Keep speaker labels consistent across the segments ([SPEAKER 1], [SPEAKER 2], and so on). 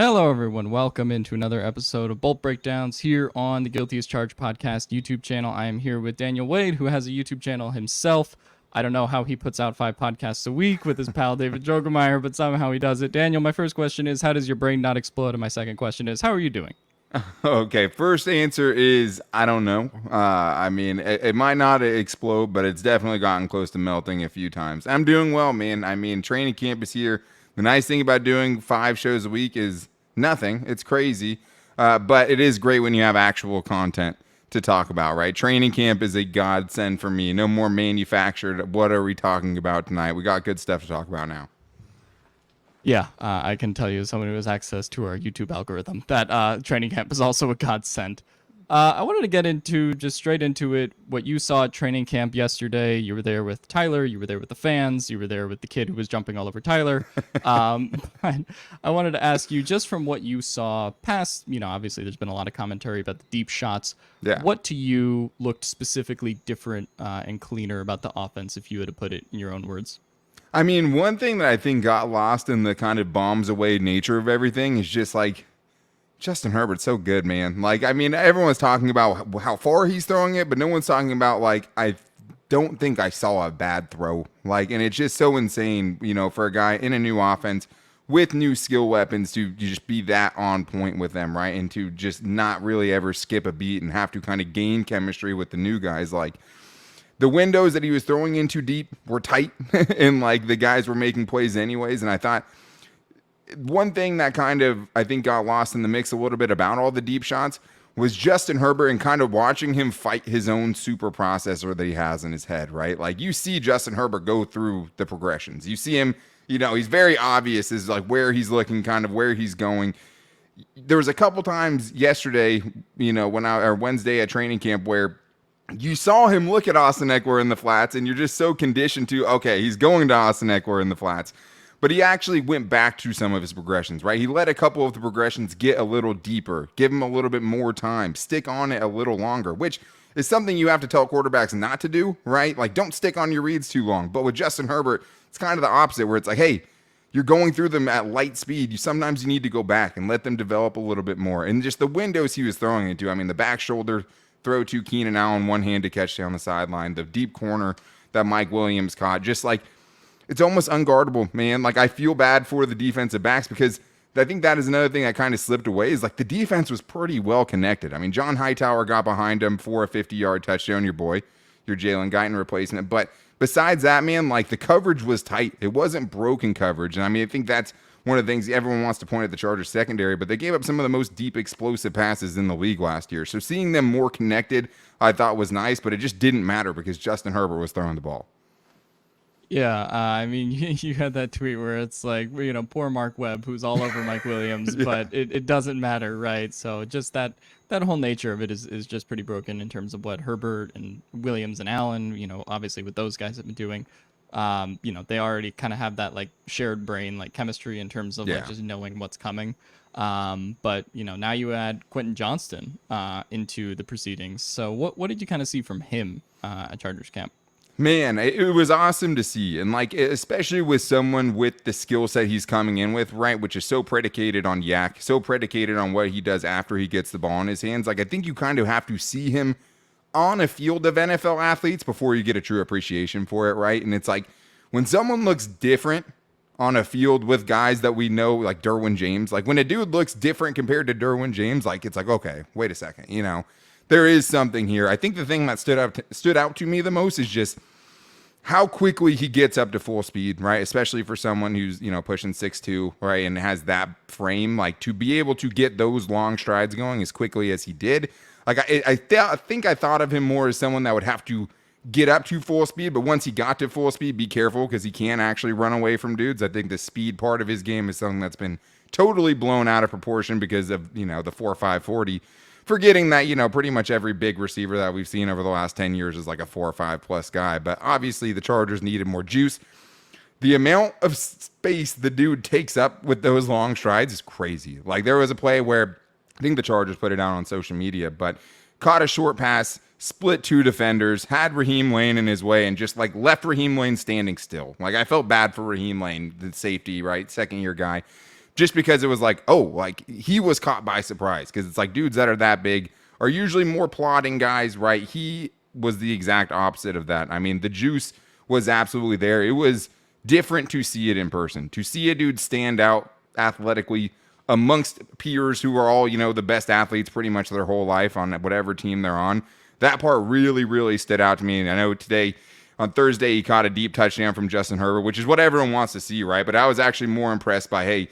[SPEAKER 1] Hello, everyone. Welcome into another episode of Bolt Breakdowns here on the Guilty as Charged podcast YouTube channel. I am here with Daniel Wade, who has a YouTube channel himself. I don't know how he puts out 5 podcasts a week with his pal David Jogemeyer, but somehow he does it. Daniel, my first question is, how does your brain not explode? And my second question is, how are you doing?
[SPEAKER 2] Okay, first answer is I don't know. It might not explode, but it's definitely gotten close to melting a few times. I'm doing well, man. Training camp is here. The nice thing about doing 5 shows a week is nothing. It's crazy, but it is great when you have actual content to talk about, right? Training camp is a godsend for me. No more manufactured. What are we talking about tonight? We got good stuff to talk about now.
[SPEAKER 1] Yeah, I can tell you, as someone who has access to our YouTube algorithm, that training camp is also a godsend. I wanted to get into, just straight into it, what you saw at training camp yesterday. You were there with Tyler, you were there with the fans, you were there with the kid who was jumping all over Tyler. But I wanted to ask you, just from what you saw past, obviously there's been a lot of commentary about the deep shots.
[SPEAKER 2] Yeah.
[SPEAKER 1] What to you looked specifically different and cleaner about the offense, if you had to put it in your own words?
[SPEAKER 2] One thing that I think got lost in the kind of bombs away nature of everything is just like Justin Herbert's so good, man. Everyone's talking about how far he's throwing it, but no one's talking about, I don't think I saw a bad throw. And it's just so insane, for a guy in a new offense with new skill weapons to just be that on point with them, right? And to just not really ever skip a beat and have to kind of gain chemistry with the new guys. The windows that he was throwing into deep were tight, and the guys were making plays anyways. And I thought one thing that I think got lost in the mix a little bit about all the deep shots was Justin Herbert and kind of watching him fight his own super processor that he has in his head, right? You see Justin Herbert go through the progressions. You see him, he's very obvious is where he's looking, kind of where he's going. There was a couple times yesterday, or Wednesday at training camp where you saw him look at Austin Eckler in the flats, and you're just so conditioned to, okay, he's going to Austin Eckler in the flats. But he actually went back to some of his progressions, right? He let a couple of the progressions get a little deeper, give him a little bit more time, stick on it a little longer, which is something you have to tell quarterbacks not to do, right? Don't stick on your reads too long. But with Justin Herbert, it's kind of the opposite, where it's hey, you're going through them at light speed. Sometimes you need to go back and let them develop a little bit more. And just the windows he was throwing into, the back shoulder throw to Keenan Allen, one hand to catch down the sideline, the deep corner that Mike Williams caught, just it's almost unguardable, man. I feel bad for the defensive backs because I think that is another thing that kind of slipped away is the defense was pretty well connected. John Hightower got behind him for a 50-yard touchdown, your Jalen Guyton replacement. But besides that, man, the coverage was tight. It wasn't broken coverage. And I think that's one of the things everyone wants to point at the Chargers secondary, but they gave up some of the most deep explosive passes in the league last year. So seeing them more connected, I thought was nice, but it just didn't matter because Justin Herbert was throwing the ball.
[SPEAKER 1] Yeah, you had that tweet where it's poor Mark Webb, who's all over Mike Williams, yeah. But it doesn't matter, right? So just that whole nature of it is just pretty broken in terms of what Herbert and Williams and Allen, obviously what those guys have been doing. They already kind of have that shared brain, chemistry in terms of just knowing what's coming. But now you add Quentin Johnston into the proceedings. So what did you kind of see from him at Chargers camp?
[SPEAKER 2] Man, it was awesome to see. And especially with someone with the skill set he's coming in with, right, which is so predicated on yak, so predicated on what he does after he gets the ball in his hands. I think you kind of have to see him on a field of NFL athletes before you get a true appreciation for it, right? And it's when someone looks different on a field with guys that we know, like Derwin James, when a dude looks different compared to Derwin James, it's okay, wait a second, there is something here. I think the thing that stood out to me the most is just how quickly he gets up to full speed, right? Especially for someone who's, pushing 6'2", right, and has that frame, to be able to get those long strides going as quickly as he did. I think I thought of him more as someone that would have to get up to full speed, but once he got to full speed, be careful because he can actually run away from dudes. I think the speed part of his game is something that's been totally blown out of proportion because of, the 4.5 40. Forgetting that, pretty much every big receiver that we've seen over the last 10 years is a 4.5 plus guy. But obviously the Chargers needed more juice. The amount of space the dude takes up with those long strides is crazy. There was a play where I think the Chargers put it out on social media, but caught a short pass, split 2 defenders, had Raheem Lane in his way, and just left Raheem Lane standing still. I felt bad for Raheem Lane, the safety, right? Second-year guy. just because it was like, oh, like he was caught by surprise. Because it's like dudes that are that big are usually more plodding guys, right? He was the exact opposite of that. I mean, the juice was absolutely there. It was different to see it in person, to see a dude stand out athletically amongst peers who are all, you know, the best athletes pretty much their whole life on whatever team they're on. That part really, really stood out to me. And I know today, on Thursday, he caught a deep touchdown from Justin Herbert, which is what everyone wants to see, right? But I was actually more impressed by, hey,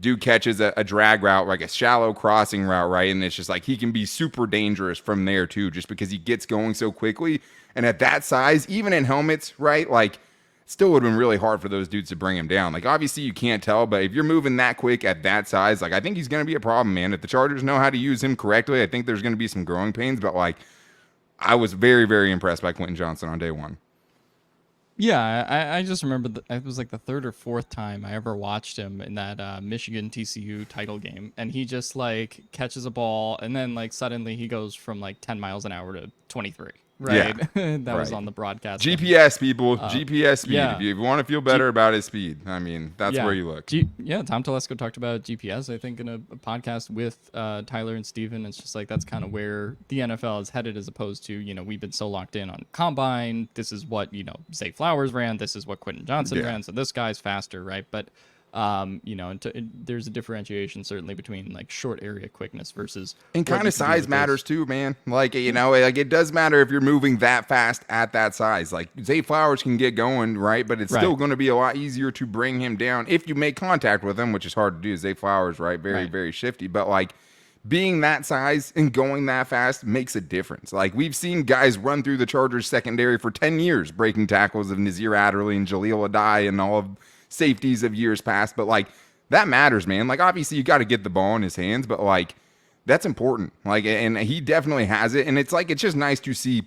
[SPEAKER 2] dude catches a drag route, like a shallow crossing route, right? And it's just like he can be super dangerous from there too, just because he gets going so quickly. And at that size, even in helmets, right? Like, still would have been really hard for those dudes to bring him down. Like, obviously you can't tell, but if you're moving that quick at that size, like, I think he's going to be a problem, man. If the Chargers know how to use him correctly, I think there's going to be some growing pains. But like, I was very, very impressed by Quentin Johnson on day one.
[SPEAKER 1] Yeah, I just remember it was like the third or fourth time I ever watched him in that Michigan TCU title game, and he just like catches a ball, and then like suddenly he goes from like 10 miles an hour to 23. Right,
[SPEAKER 2] Yeah,
[SPEAKER 1] that was on the broadcast.
[SPEAKER 2] GPS, people, GPS speed.
[SPEAKER 1] Yeah.
[SPEAKER 2] If you want to feel better about his speed, I mean, that's where you look.
[SPEAKER 1] Tom Telesco talked about GPS, I think, in a podcast with Tyler and Steven. It's just like that's kind of where the NFL is headed, as opposed to, you know, we've been so locked in on combine. This is what, you know, Zay Flowers ran. This is what Quentin Johnson ran. So this guy's faster, right? But you know, there's a differentiation certainly between like short area quickness versus,
[SPEAKER 2] and kind of size matters too, man. Like, you know, like it does matter if you're moving that fast at that size. Like Zay Flowers can get going, right? But it's still going to be a lot easier to bring him down if you make contact with him, which is hard to do. Zay Flowers, right? Very, very shifty. But like being that size and going that fast makes a difference. Like we've seen guys run through the Chargers secondary for 10 years, breaking tackles of Nazir Adderley and Jaleel Adai and all of safeties of years past, but like that matters, man. Like obviously you got to get the ball in his hands, but like that's important. Like, and he definitely has it. And it's like, it's just nice to see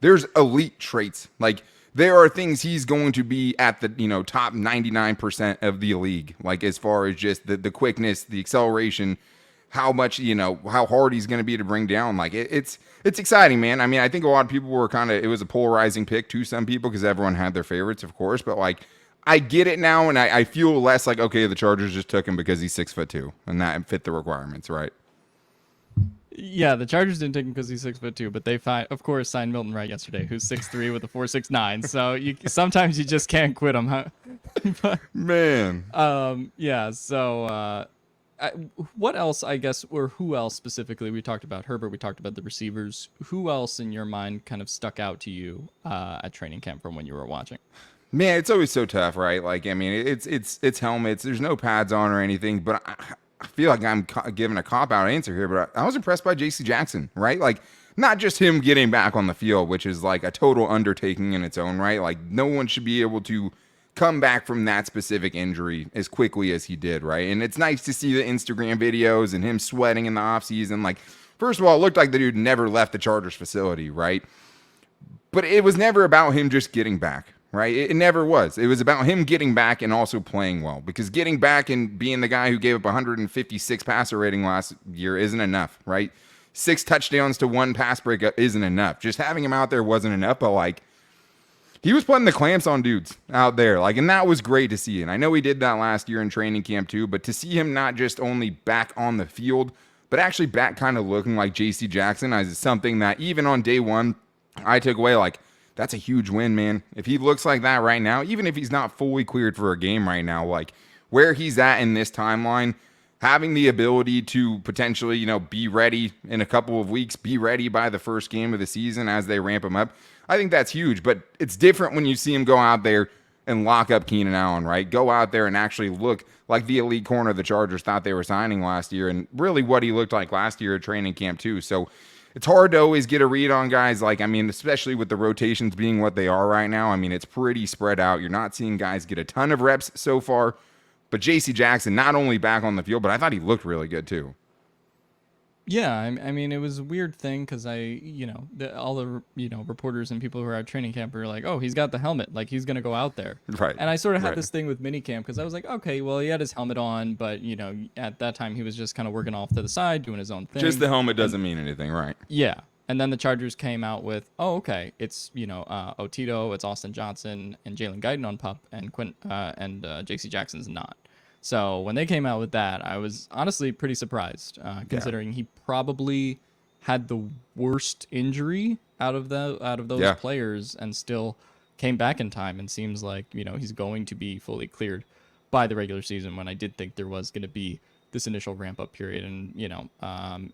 [SPEAKER 2] there's elite traits. Like there are things he's going to be at the, you know, top 99% of the league. Like as far as just the quickness, the acceleration, how much, you know, how hard he's going to be to bring down. Like it's exciting, man. I mean, I think a lot of people were it was a polarizing pick to some people because everyone had their favorites, of course, but like, I get it now, and I feel less like, okay, the Chargers just took him because he's 6'2", and that fit the requirements, right?
[SPEAKER 1] Yeah, the Chargers didn't take him because he's 6'2", but they of course signed Milton Wright yesterday, who's 6'3" with a 4.69. So sometimes you just can't quit him, huh? But,
[SPEAKER 2] man.
[SPEAKER 1] Yeah. So what else, I guess, or who else specifically? We talked about Herbert. We talked about the receivers. Who else in your mind kind of stuck out to you at training camp from when you were watching?
[SPEAKER 2] Man, it's always so tough, right? Like, I mean, it's helmets. There's no pads on or anything, but I feel like I'm giving a cop-out answer here, but I was impressed by J.C. Jackson, right? Like, not just him getting back on the field, which is like a total undertaking in its own right. Like, no one should be able to come back from that specific injury as quickly as he did, right? And it's nice to see the Instagram videos and him sweating in the offseason. Like, first of all, it looked like the dude never left the Chargers facility, right? But it was never about him just getting back. Right? It never was. It was about him getting back and also playing well, because getting back and being the guy who gave up 156 passer rating last year isn't enough, right? 6 touchdowns to 1 pass breakup isn't enough. Just having him out there wasn't enough, but like he was putting the clamps on dudes out there. Like, and that was great to see. And I know he did that last year in training camp too, but to see him not just only back on the field, but actually back kind of looking like J.C. Jackson is something that even on day one, I took away like, that's a huge win, man. If he looks like that right now, even if he's not fully cleared for a game right now, like where he's at in this timeline, having the ability to potentially, you know, be ready in a couple of weeks, be ready by the first game of the season as they ramp him up, I think that's huge. But it's different when you see him go out there and lock up Keenan Allen, right? Go out there and actually look like the elite corner the Chargers thought they were signing last year, and really what he looked like last year at training camp too. So it's hard to always get a read on guys. Like, I mean, especially with the rotations being what they are right now. I mean, it's pretty spread out. You're not seeing guys get a ton of reps so far. But J.C. Jackson, not only back on the field, but I thought he looked really good too.
[SPEAKER 1] Yeah, I mean, it was a weird thing because all the, reporters and people who are at training camp were like, oh, he's got the helmet. Like, he's going to go out there.
[SPEAKER 2] Right.
[SPEAKER 1] And I sort of had this thing with minicamp because I was like, okay, well, he had his helmet on, but, at that time he was just kind of working off to the side, doing his own thing.
[SPEAKER 2] Just the helmet doesn't mean anything, right?
[SPEAKER 1] Yeah. And then the Chargers came out with, oh, okay, it's, Otito, it's Austin Johnson and Jalen Guyton on PUP, and J.C. Jackson's not. So when they came out with that, I was honestly pretty surprised,
[SPEAKER 2] Yeah.
[SPEAKER 1] considering he probably had the worst injury out of those
[SPEAKER 2] Yeah.
[SPEAKER 1] players and still came back in time, and seems like, he's going to be fully cleared by the regular season, when I did think there was going to be this initial ramp up period. And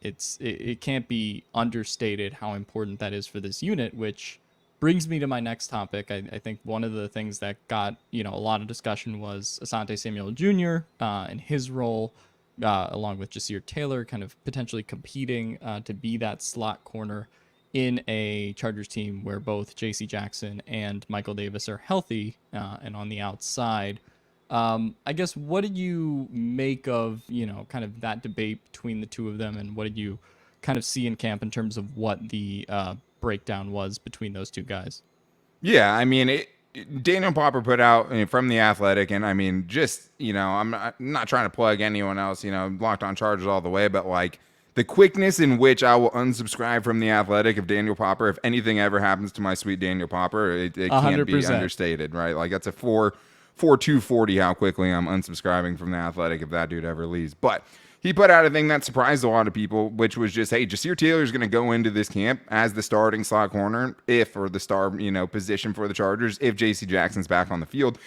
[SPEAKER 1] it can't be understated how important that is for this unit, which brings me to my next topic. I think one of the things that got a lot of discussion was Asante Samuel Jr. And his role, along with Jasir Taylor, kind of potentially competing to be that slot corner in a Chargers team where both J.C. Jackson and Michael Davis are healthy and on the outside. I guess, what did you make of kind of that debate between the two of them, and what did you kind of see in camp in terms of what the breakdown was between those two guys?
[SPEAKER 2] Yeah, I mean, Daniel Popper put out, from The Athletic, and I mean, just, I'm not trying to plug anyone else, Locked On Chargers all the way, but like the quickness in which I will unsubscribe from The Athletic of Daniel Popper, if anything ever happens to my sweet Daniel Popper, it can't be
[SPEAKER 1] 100%.
[SPEAKER 2] understated, right? Like that's a 4.240 how quickly I'm unsubscribing from The Athletic if that dude ever leaves. But he put out a thing that surprised a lot of people, which was just, hey, Jasir Taylor is going to go into this camp as the starting slot corner, or the star, position for the Chargers, if J.C. Jackson's back on the field.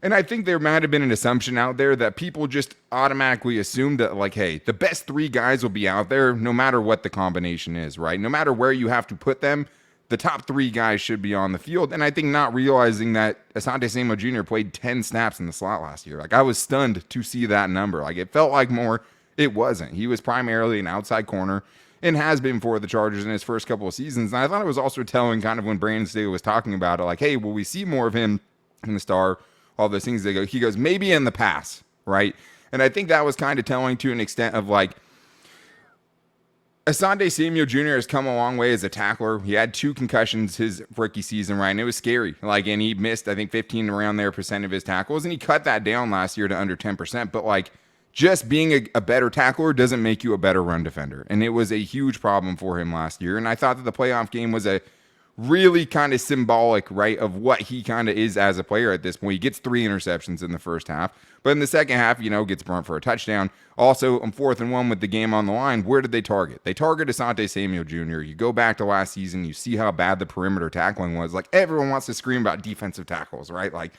[SPEAKER 2] And I think there might have been an assumption out there that people just automatically assumed that, like, hey, the best three guys will be out there no matter what the combination is, right? No matter where you have to put them, the top three guys should be on the field. And I think not realizing that Asante Samuel Jr. played 10 snaps in the slot last year. Like, I was stunned to see that number. Like, it felt like more. It wasn't. He was primarily an outside corner and has been for the Chargers in his first couple of seasons. And I thought it was also telling, kind of when Brandon Staley was talking about it, like, hey, will we see more of him in the star? All those things. He goes, maybe in the past, right? And I think that was kind of telling to an extent of like, Asante Samuel Jr. has come a long way as a tackler. He had 2 concussions his rookie season, right? And it was scary. Like, and he missed, I think, 15 around there % of his tackles, and he cut that down last year to under 10%. But like, just being a better tackler doesn't make you a better run defender. And it was a huge problem for him last year. And I thought that the playoff game was a really kind of symbolic, right, of what he kind of is as a player at this point. He gets 3 interceptions in the first half, but in the second half, gets burnt for a touchdown. Also, on 4th and 1 with the game on the line, where did they target? They target Asante Samuel Jr. You go back to last season, you see how bad the perimeter tackling was. Like, everyone wants to scream about defensive tackles, right? Like,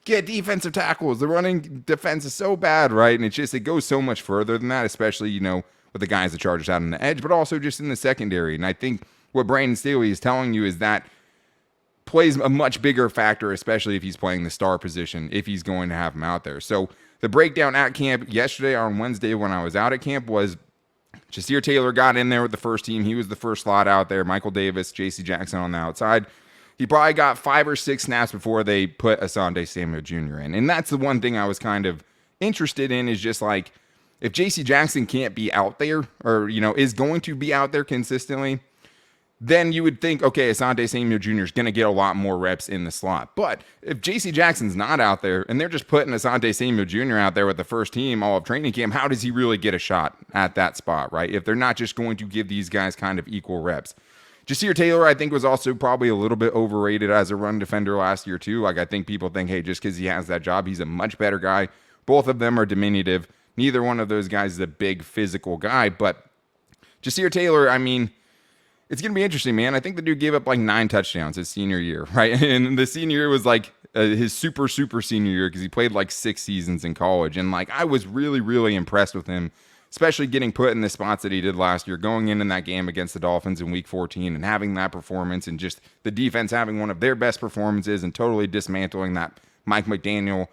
[SPEAKER 2] get defensive tackles. The running defense is so bad, right? And it goes so much further than that, especially, with the guys the Chargers had on the edge, but also just in the secondary. And I think what Brandon Staley is telling you is that plays a much bigger factor, especially if he's playing the star position, if he's going to have him out there. So the breakdown at camp yesterday, on Wednesday when I was out at camp, was Jasir Taylor got in there with the first team. He was the first slot out there. Michael Davis, J.C. Jackson on the outside. He probably got 5 or 6 snaps before they put Asante Samuel Jr. in. And that's the one thing I was kind of interested in, is just like, if J.C. Jackson can't be out there, or, is going to be out there consistently, then you would think, okay, Asante Samuel Jr. is going to get a lot more reps in the slot. But if J.C. Jackson's not out there and they're just putting Asante Samuel Jr. out there with the first team all of training camp, how does he really get a shot at that spot, right? If they're not just going to give these guys kind of equal reps. Jasir Taylor, I think, was also probably a little bit overrated as a run defender last year, too. Like, I think people think, hey, just because he has that job, he's a much better guy. Both of them are diminutive. Neither one of those guys is a big physical guy. But Jasir Taylor, I mean, it's going to be interesting, man. I think the dude gave up like 9 touchdowns his senior year, right? And the senior year was like his super senior year, because he played like 6 seasons in college. And like, I was really, really impressed with him, especially getting put in the spots that he did last year, going in that game against the Dolphins in week 14 and having that performance, and just the defense having one of their best performances and totally dismantling that Mike McDaniel,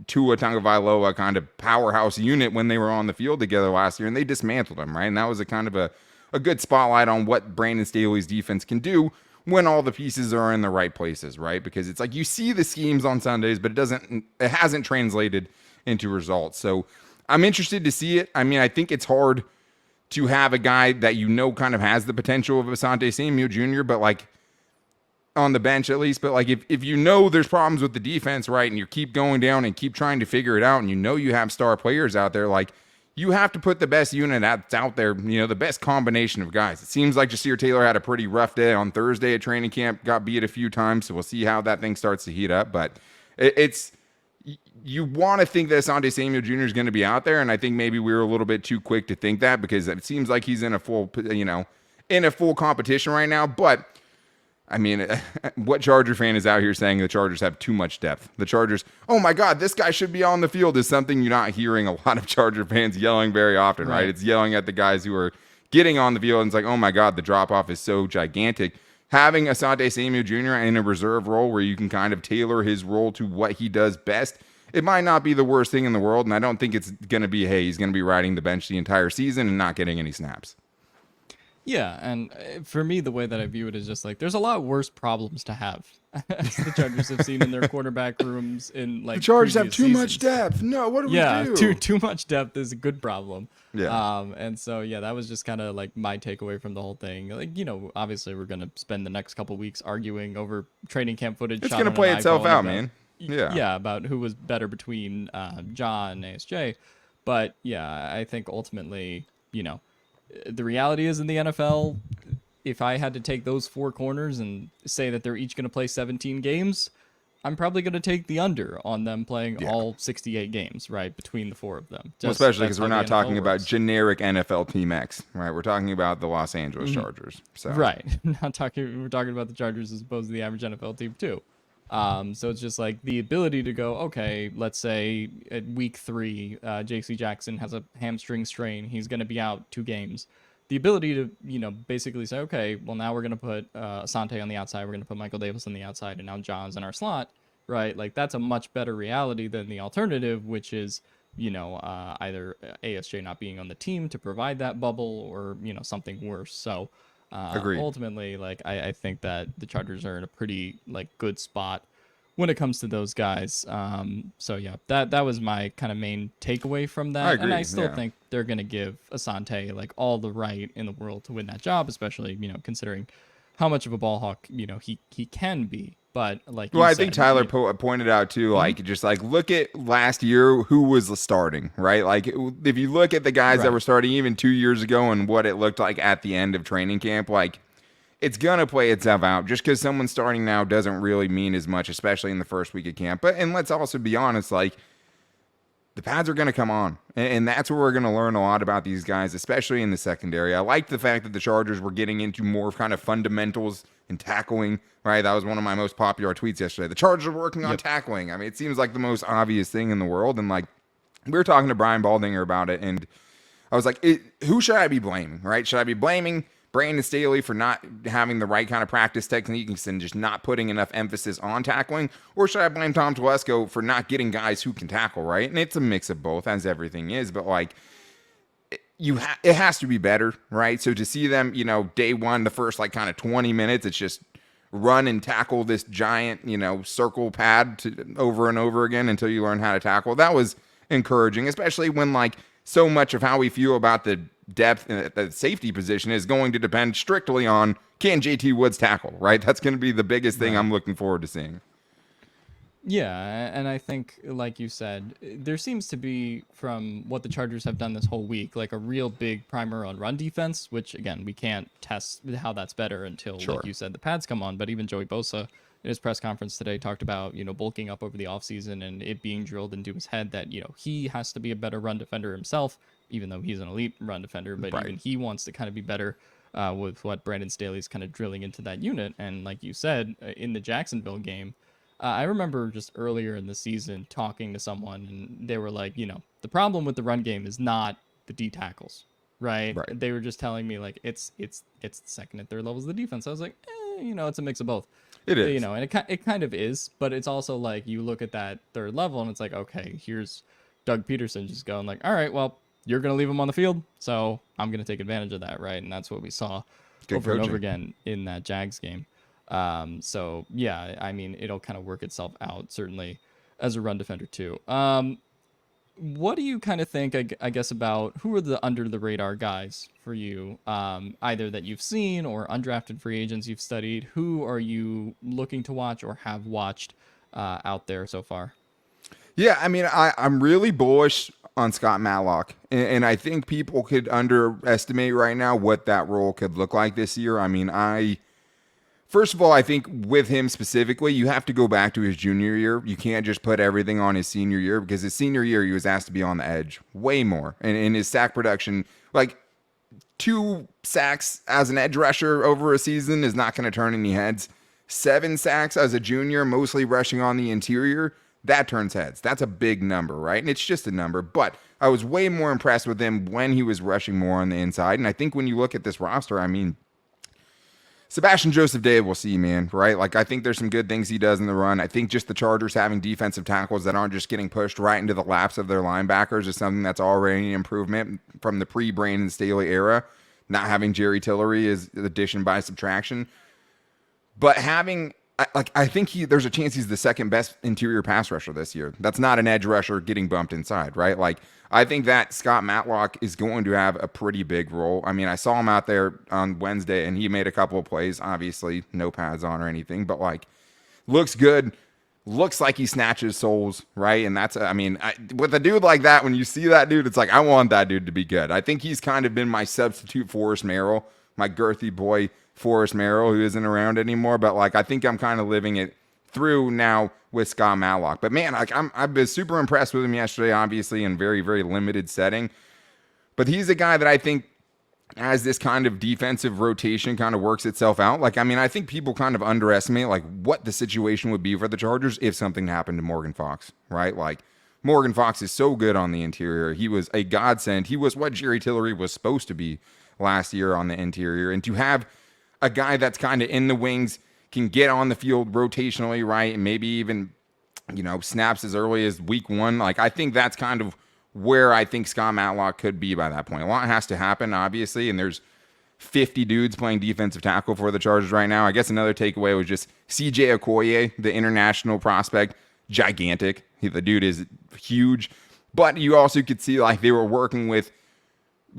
[SPEAKER 2] Tua Tagovailoa kind of powerhouse unit when they were on the field together last year, and they dismantled them, right? And that was a kind of a good spotlight on what Brandon Staley's defense can do when all the pieces are in the right places, right? Because it's like, you see the schemes on Sundays, but it hasn't translated into results. So I'm interested to see it. I mean, I think it's hard to have a guy that kind of has the potential of Asante Samuel Jr., but like on the bench at least. But like, if there's problems with the defense, right, and you keep going down and keep trying to figure it out, and you have star players out there, like, you have to put the best unit that's out there, the best combination of guys. It seems like Jasir Taylor had a pretty rough day on Thursday at training camp, got beat a few times, so we'll see how that thing starts to heat up. But it's you want to think that Asante Samuel Jr. is going to be out there, and I think maybe we were a little bit too quick to think that because it seems like he's in a full, in a full competition right now. But I mean, what Charger fan is out here saying the Chargers have too much depth? The Chargers, oh my God, this guy should be on the field is something you're not hearing a lot of Charger fans yelling very often, right? It's yelling at the guys who are getting on the field, and it's like, oh my God, the drop off is so gigantic. Having Asante Samuel Jr. in a reserve role where you can kind of tailor his role to what he does best, it might not be the worst thing in the world, and I don't think it's going to be, hey, he's going to be riding the bench the entire season and not getting any snaps.
[SPEAKER 1] Yeah, and for me, the way that I view it is just like there's a lot worse problems to have, as the Chargers have seen in their quarterback rooms in like
[SPEAKER 2] the Chargers have too
[SPEAKER 1] seasons.
[SPEAKER 2] much depth. No, what do we do?
[SPEAKER 1] Yeah, too much depth is a good problem.
[SPEAKER 2] Yeah.
[SPEAKER 1] And so yeah, that was just kind of like my takeaway from the whole thing. Like, obviously we're gonna spend the next couple weeks arguing over training camp footage.
[SPEAKER 2] It's gonna play itself out, man.
[SPEAKER 1] Yeah, about who was better between John and ASJ, but yeah, I think ultimately, the reality is in the NFL, if I had to take those four corners and say that they're each going to play 17 games, I'm probably going to take the under on them playing all 68 games, right, between the four of them.
[SPEAKER 2] Well, especially because we're not talking about generic NFL Team X, right? We're talking about the Los Angeles Chargers. So.
[SPEAKER 1] Right. We're talking about the Chargers as opposed to the average NFL team, too. So it's just like the ability to go, okay, let's say at week 3, JC Jackson has a hamstring strain. He's going to be out 2 games. The ability to, basically say, okay, well, now we're going to put Asante on the outside. We're going to put Michael Davis on the outside, and now John's in our slot, right? Like, that's a much better reality than the alternative, which is, either ASJ not being on the team to provide that bubble or, something worse. So
[SPEAKER 2] Agreed.
[SPEAKER 1] ultimately, like, I think that the Chargers are in a pretty, like, good spot when it comes to those guys. So yeah, that was my kind of main takeaway from that.
[SPEAKER 2] I agree,
[SPEAKER 1] and I still
[SPEAKER 2] yeah.
[SPEAKER 1] think they're going to give Asante like all the right in the world to win that job, especially, considering how much of a ball hawk, he can be. But like,
[SPEAKER 2] Well, I think Tyler pointed out too, like, just like look at last year, who was starting, right? Like, if you look at the guys that were starting even 2 years ago and what it looked like at the end of training camp, like, it's going to play itself out. Just because someone's starting now doesn't really mean as much, especially in the first week of camp. And let's also be honest, like, the pads are going to come on. And that's where we're going to learn a lot about these guys, especially in the secondary. I like the fact that the Chargers were getting into more kind of fundamentals and tackling, right? That was one of my most popular tweets yesterday. The Chargers are working on tackling. I mean, it seems like the most obvious thing in the world. And, like, we were talking to Brian Baldinger about it, and I was like, who should I be blaming, right? Should I be blaming Brandon Staley for not having the right kind of practice techniques and just not putting enough emphasis on tackling? Or should I blame Tom Telesco for not getting guys who can tackle, right? And it's a mix of both, as everything is. But, like, it has to be better, right? So to see them, day one, the first, like, kind of 20 minutes, it's just run and tackle this giant, circle pad over and over again until you learn how to tackle. That was encouraging, especially when, like, so much of how we feel about the depth at the safety position is going to depend strictly on can JT Woods tackle, right? That's going to be the biggest thing I'm looking forward to seeing.
[SPEAKER 1] Yeah, and I think, like you said, there seems to be, from what the Chargers have done this whole week, like a real big primer on run defense, which, again, we can't test how that's better until, like you said, the pads come on. But even Joey Bosa, in his press conference today, talked about, bulking up over the offseason and it being drilled into his head that, he has to be a better run defender himself, even though he's an elite run defender. But even he wants to kind of be better with what Brandon Staley's kind of drilling into that unit. And like you said, in the Jacksonville game, I remember just earlier in the season talking to someone, and they were like, the problem with the run game is not the D tackles, right? They were just telling me, like, it's the second and third levels of the defense. I was like, it's a mix of both.
[SPEAKER 2] It is.
[SPEAKER 1] And it kind of is, but it's also like you look at that third level, and it's like, okay, here's Doug Peterson just going like, all right, well, you're going to leave him on the field, so I'm going to take advantage of that, right? And that's what we saw over and over again in that Jags game. So yeah, I mean, it'll kind of work itself out, certainly as a run defender too. What do you kind of think, I guess, about who are the under the radar guys for you, either that you've seen or undrafted free agents you've studied? Who are you looking to watch or have watched out there so far?
[SPEAKER 2] Yeah, I mean, I'm really bullish on Scott Matlock, and I think people could underestimate right now what that role could look like this year. I mean, First of all, I think with him specifically, you have to go back to his junior year. You can't just put everything on his senior year because his senior year, he was asked to be on the edge way more. And in his sack production, like 2 sacks as an edge rusher over a season is not going to turn any heads. 7 sacks as a junior, mostly rushing on the interior, that turns heads. That's a big number, right? And it's just a number. But I was way more impressed with him when he was rushing more on the inside. And I think when you look at this roster, I mean, Sebastian Joseph Day, we'll see, man, right? Like, I think there's some good things he does in the run. I think just the Chargers having defensive tackles that aren't just getting pushed right into the laps of their linebackers is something that's already an improvement from the pre-Brandon Staley era. Not having Jerry Tillery is addition by subtraction. But having, I think there's a chance he's the second best interior pass rusher this year. That's not an edge rusher getting bumped inside, right? Like, I think that Scott Matlock is going to have a pretty big role. I mean, I saw him out there on Wednesday, and he made a couple of plays. Obviously, no pads on or anything, but, like, looks good. Looks like he snatches souls, right? And that's, I mean, with a dude like that, when you see that dude, it's like, I want that dude to be good. I think he's kind of been my substitute Forrest Merrill, my girthy boy Forrest Merrill, who isn't around anymore. But, like, I think I'm kind of living it through now with Scott Matlock. But, man, like, I've been super impressed with him yesterday, obviously, in very, very limited setting. But he's a guy that I think, as this kind of defensive rotation kind of works itself out, like, I mean, I think people kind of underestimate, like, what the situation would be for the Chargers if something happened to Morgan Fox, right? Like, Morgan Fox is so good on the interior. He was a godsend. He was what Jerry Tillery was supposed to be last year on the interior. And to have a guy that's kind of in the wings, can get on the field rotationally, right, and maybe even, you know, snaps as early as week 1, like, I think that's kind of where I think Scott Matlock could be by that point. A lot has to happen, obviously, and there's 50 dudes playing defensive tackle for the Chargers right now. I guess another takeaway was just CJ Okoye, the international prospect, gigantic. The dude is huge, but you also could see, like, they were working with,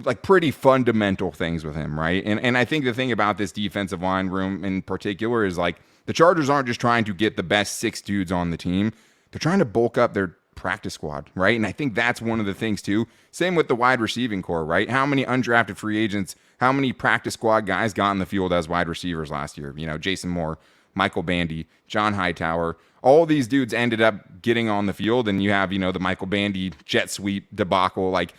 [SPEAKER 2] like, pretty fundamental things with him, right? And I think the thing about this defensive line room in particular is, like, the Chargers aren't just trying to get the best 6 dudes on the team. They're trying to bulk up their practice squad, right? And I think that's one of the things too. Same with the wide receiving core, right? How many undrafted free agents, how many practice squad guys got in the field as wide receivers last year? You know, Jason Moore, Michael Bandy, John Hightower, all these dudes ended up getting on the field, and you have, you know, the Michael Bandy jet sweep debacle. Like,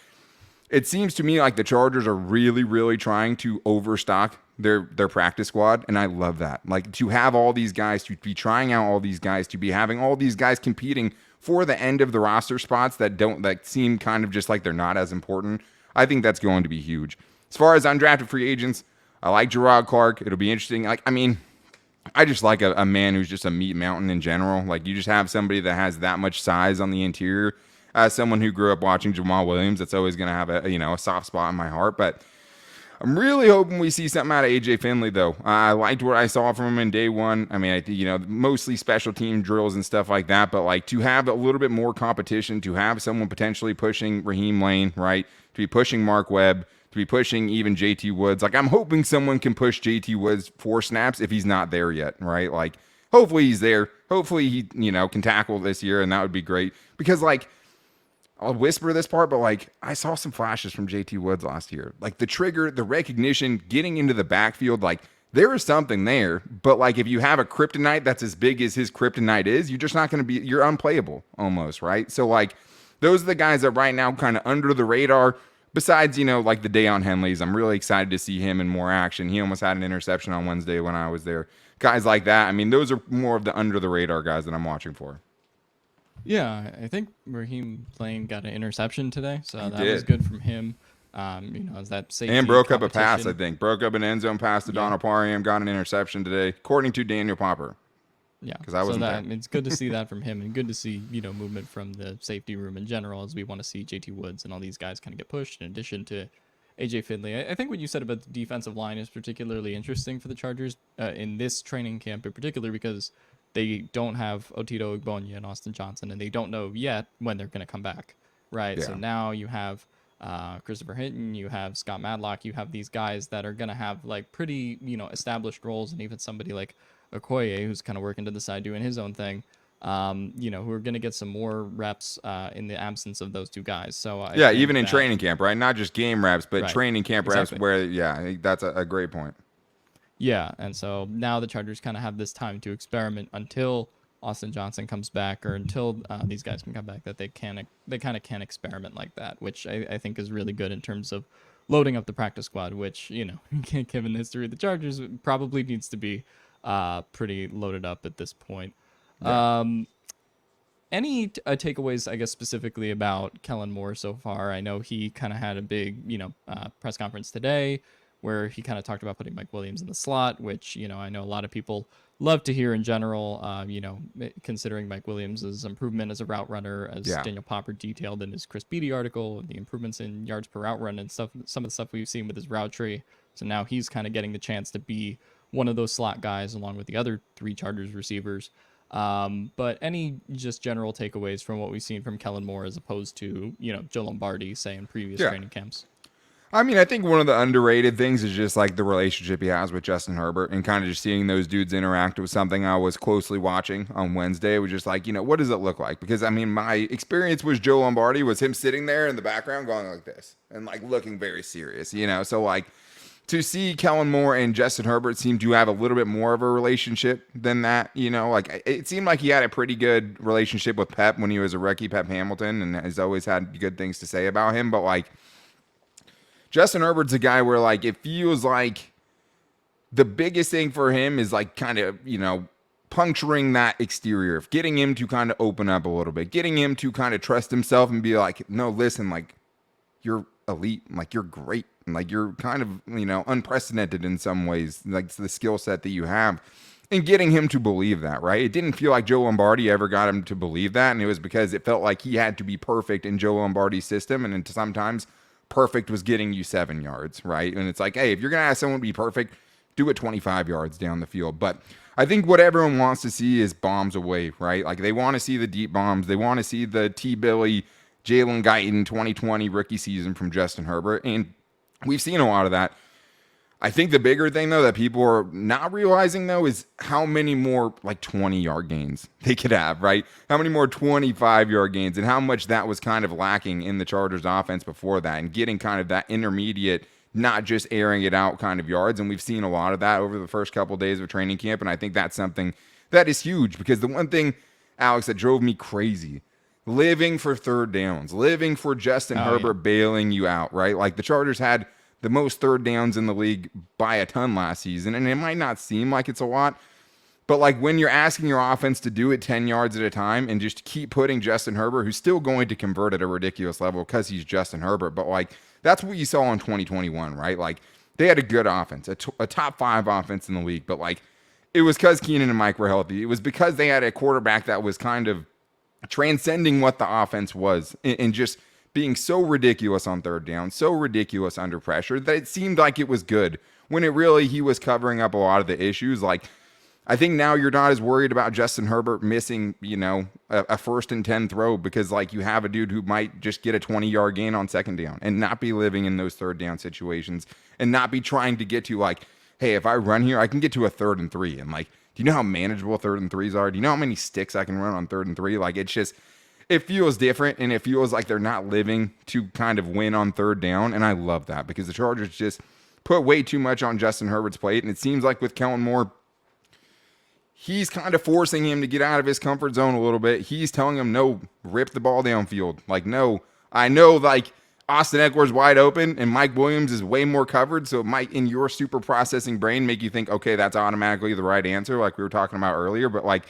[SPEAKER 2] it seems to me like the Chargers are really, really trying to overstock their practice squad, and I love that. Like, to have all these guys, to be trying out all these guys, to be having all these guys competing for the end of the roster spots that seem kind of just like they're not as important. I think that's going to be huge. As far as undrafted free agents, I like Gerard Clark. It'll be interesting. Like, I mean, I just like a man who's just a meat mountain in general. Like, you just have somebody that has that much size on the interior. As someone who grew up watching Jamal Williams, that's always going to have a soft spot in my heart. But I'm really hoping we see something out of AJ Finley, though. I liked what I saw from him in day 1. I mean, mostly special team drills and stuff like that. But, like, to have a little bit more competition, to have someone potentially pushing Raheem Lane, right? To be pushing Mark Webb, to be pushing even JT Woods. Like, I'm hoping someone can push JT Woods 4 snaps if he's not there yet, right? Like, hopefully he's there. Hopefully he, can tackle this year, and that would be great. Because, like, I'll whisper this part, but, like, I saw some flashes from JT Woods last year. Like, the trigger, the recognition, getting into the backfield, like, there is something there. But, like, if you have a kryptonite that's as big as his kryptonite is, you're just not going to be, you're unplayable almost, right? So, like, those are the guys that right now kind of under the radar. Besides, like the Dayon Henleys, I'm really excited to see him in more action. He almost had an interception on Wednesday when I was there. Guys like that, I mean, those are more of the under the radar guys that I'm watching for.
[SPEAKER 1] Yeah, I think Raheem Lane got an interception today, so that
[SPEAKER 2] did.
[SPEAKER 1] was good from him. As that safety
[SPEAKER 2] and broke up a
[SPEAKER 1] competition.
[SPEAKER 2] pass, I think. Broke up an end zone pass to Donald Parham, got an interception today, according to Daniel Popper.
[SPEAKER 1] Yeah,
[SPEAKER 2] because I wasn't there.
[SPEAKER 1] It's good to see that from him, and good to see movement from the safety room in general, as we want to see JT Woods and all these guys kind of get pushed. In addition to AJ Finley, I think what you said about the defensive line is particularly interesting for the Chargers in this training camp, in particular because they don't have Otito Ogbonnia and Austin Johnson, and they don't know yet when they're going to come back, right? Yeah. So now you have Christopher Hinton, you have Scott Matlock, you have these guys that are going to have like pretty established roles, and even somebody like Okoye, who's kind of working to the side doing his own thing, who are going to get some more reps in the absence of those two guys. So
[SPEAKER 2] even in training camp, right? Not just game reps, but training camp reps where, that's a great point.
[SPEAKER 1] Yeah, and so now the Chargers kind of have this time to experiment until Austin Johnson comes back, or until these guys can come back. That they kind of can experiment like that, which I think is really good in terms of loading up the practice squad. Which given the history of the Chargers, probably needs to be pretty loaded up at this point.
[SPEAKER 2] Yeah.
[SPEAKER 1] Any takeaways, I guess, specifically about Kellen Moore so far? I know he kind of had a big, press conference today where he kind of talked about putting Mike Williams in the slot, which, I know a lot of people love to hear in general, considering Mike Williams' improvement as a route runner, as
[SPEAKER 2] Yeah.
[SPEAKER 1] Daniel Popper detailed in his Chris Beatty article, the improvements in yards per route run and stuff, some of the stuff we've seen with his route tree. So now he's kind of getting the chance to be one of those slot guys along with the other three Chargers receivers. But any just general takeaways from what we've seen from Kellen Moore as opposed to, Joe Lombardi, say, in previous
[SPEAKER 2] Yeah.
[SPEAKER 1] training camps?
[SPEAKER 2] I mean, I think one of the underrated things is just like the relationship he has with Justin Herbert, and kind of just seeing those dudes interact was something I was closely watching on Wednesday. It was just like, what does it look like? Because I mean, my experience with Joe Lombardi was him sitting there in the background going like this and like looking very serious, So like to see Kellen Moore and Justin Herbert seem to have a little bit more of a relationship than that, like it seemed like he had a pretty good relationship with Pep when he was a rookie, Pep Hamilton, and has always had good things to say about him. But like, Justin Herbert's a guy where like it feels like the biggest thing for him is like kind of, puncturing that exterior, getting him to kind of open up a little bit, getting him to kind of trust himself and be like, no, listen, like you're elite, like you're great, and like you're kind of, unprecedented in some ways, like the skill set that you have. And getting him to believe that, right? It didn't feel like Joe Lombardi ever got him to believe that. And it was because it felt like he had to be perfect in Joe Lombardi's system. And sometimes perfect was getting you 7 yards, right? And it's like, hey, if you're going to ask someone to be perfect, do it 25 yards down the field. But I think what everyone wants to see is bombs away, right? Like they want to see the deep bombs. They want to see the T. Billy, Jalen Guyton 2020 rookie season from Justin Herbert. And we've seen a lot of that. I think the bigger thing, though, that people are not realizing, though, is how many more, like, 20-yard gains they could have, right? How many more 25-yard gains and how much that was kind of lacking in the Chargers offense before that, and getting kind of that intermediate, not just airing it out kind of yards. And we've seen a lot of that over the first couple of days of training camp, and I think that's something that is huge, because the one thing, Alex, that drove me crazy, living for third downs, living for Justin Herbert bailing you out, right? Like the Chargers had the most third downs in the league by a ton last season. And it might not seem like it's a lot, but like when you're asking your offense to do it 10 yards at a time and just keep putting Justin Herbert, who's still going to convert at a ridiculous level because he's Justin Herbert. But like, that's what you saw in 2021, right? Like they had a good offense, a top 5 offense in the league, but like it was because Keenan and Mike were healthy. It was because they had a quarterback that was kind of transcending what the offense was and just being so ridiculous on third down, so ridiculous under pressure that it seemed like it was good when it really, he was covering up a lot of the issues. Like, I think now you're not as worried about Justin Herbert missing, a 1st and 10 throw, because like you have a dude who might just get a 20-yard gain on second down and not be living in those third down situations and not be trying to get to like, hey, if I run here, I can get to a 3rd and 3. And like, do you know how manageable 3rd and 3s are? Do you know how many sticks I can run on 3rd and 3? Like, it's just, it feels different, and it feels like they're not living to kind of win on third down, and I love that because the Chargers just put way too much on Justin Herbert's plate, and it seems like with Kellen Moore, he's kind of forcing him to get out of his comfort zone a little bit. He's telling him, no, rip the ball downfield. Like, no, I know, like, Austin Eckler's wide open, and Mike Williams is way more covered, so it might, in your super processing brain, make you think, okay, that's automatically the right answer, like we were talking about earlier, but like,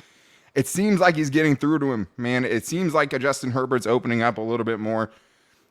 [SPEAKER 2] it seems like he's getting through to him, man. It seems like Justin Herbert's opening up a little bit more.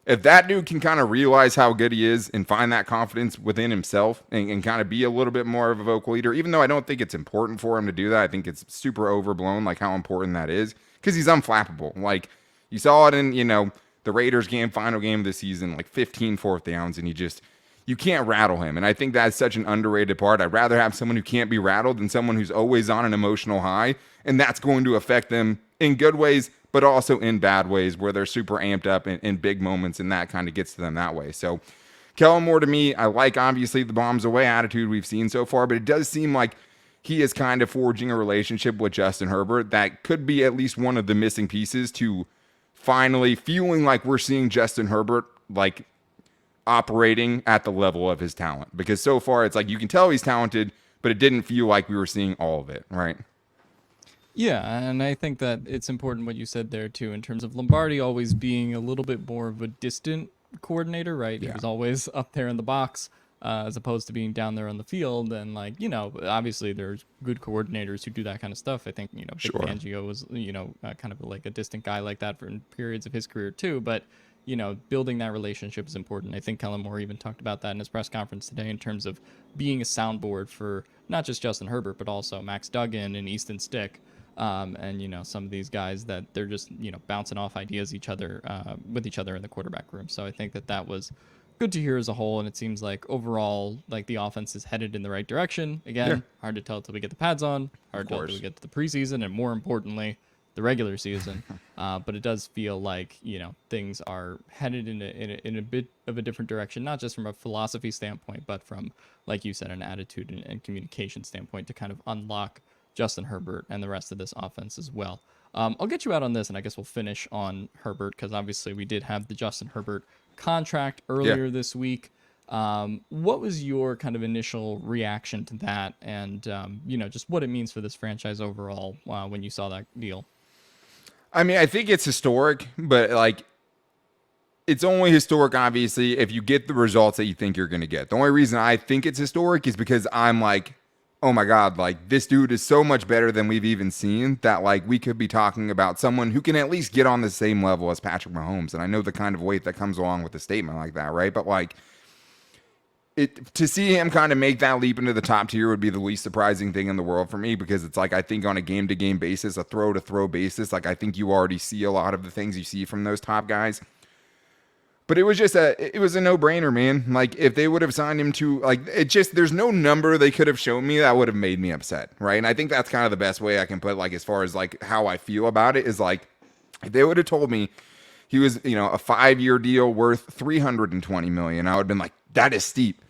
[SPEAKER 2] If that dude can kind of realize how good he is and find that confidence within himself and kind of be a little bit more of a vocal leader, even though I don't think it's important for him to do that, I think it's super overblown, like how important that is, because he's unflappable. Like, you saw it in, the Raiders game, final game of the season, like 15 4th downs, and you can't rattle him. And I think that's such an underrated part. I'd rather have someone who can't be rattled than someone who's always on an emotional high. And that's going to affect them in good ways, but also in bad ways where they're super amped up in big moments, and that kind of gets to them that way. So Kellen Moore, to me, I like obviously the bombs away attitude we've seen so far, but it does seem like he is kind of forging a relationship with Justin Herbert that could be at least one of the missing pieces to finally feeling like we're seeing Justin Herbert like operating at the level of his talent. Because so far it's like you can tell he's talented, but it didn't feel like we were seeing all of it, right?
[SPEAKER 1] Yeah, and I think that it's important what you said there too, in terms of Lombardi always being a little bit more of a distant coordinator, right? He
[SPEAKER 2] Yeah,
[SPEAKER 1] was always up there in the box, as opposed to being down there on the field. And obviously there's good coordinators who do that kind of stuff. I think Vic
[SPEAKER 2] sure.
[SPEAKER 1] Fangio was kind of like a distant guy like that for periods of his career too. But building that relationship is important. I think Kellen Moore even talked about that in his press conference today in terms of being a soundboard for not just Justin Herbert, but also Max Duggan and Easton Stick. And some of these guys that they're just bouncing off ideas with each other in the quarterback room. So I think that was good to hear as a whole, and it seems like overall like the offense is headed in the right direction.
[SPEAKER 2] Yeah,
[SPEAKER 1] Again, hard to tell till we get the pads on,
[SPEAKER 2] of
[SPEAKER 1] hard to tell till
[SPEAKER 2] course.
[SPEAKER 1] we get to the preseason, and more importantly, the regular season. But it does feel like things are headed in a bit of a different direction, not just from a philosophy standpoint, but from, like you said, an attitude and communication standpoint to kind of unlock Justin Herbert and the rest of this offense as well. I'll get you out on this, and I guess we'll finish on Herbert because obviously we did have the Justin Herbert contract
[SPEAKER 2] Yeah.
[SPEAKER 1] earlier this week. What was your kind of initial reaction to that, and just what it means for this franchise overall when you saw that deal?
[SPEAKER 2] I mean, I think it's historic, but like it's only historic, obviously, if you get the results that you think you're going to get. The only reason I think it's historic is because I'm like, oh my God, like this dude is so much better than we've even seen that like we could be talking about someone who can at least get on the same level as Patrick Mahomes. And I know the kind of weight that comes along with a statement like that, right? But like to see him kind of make that leap into the top tier would be the least surprising thing in the world for me because it's like I think on a game-to-game basis, a throw-to-throw basis, like I think you already see a lot of the things you see from those top guys. But it was a no-brainer, man. Like if they would have signed him to there's no number they could have shown me that would have made me upset, right? And I think that's kind of the best way I can put like as far as like how I feel about it is like if they would have told me he was, a 5-year deal worth $320 million, I would have been like, that is steep.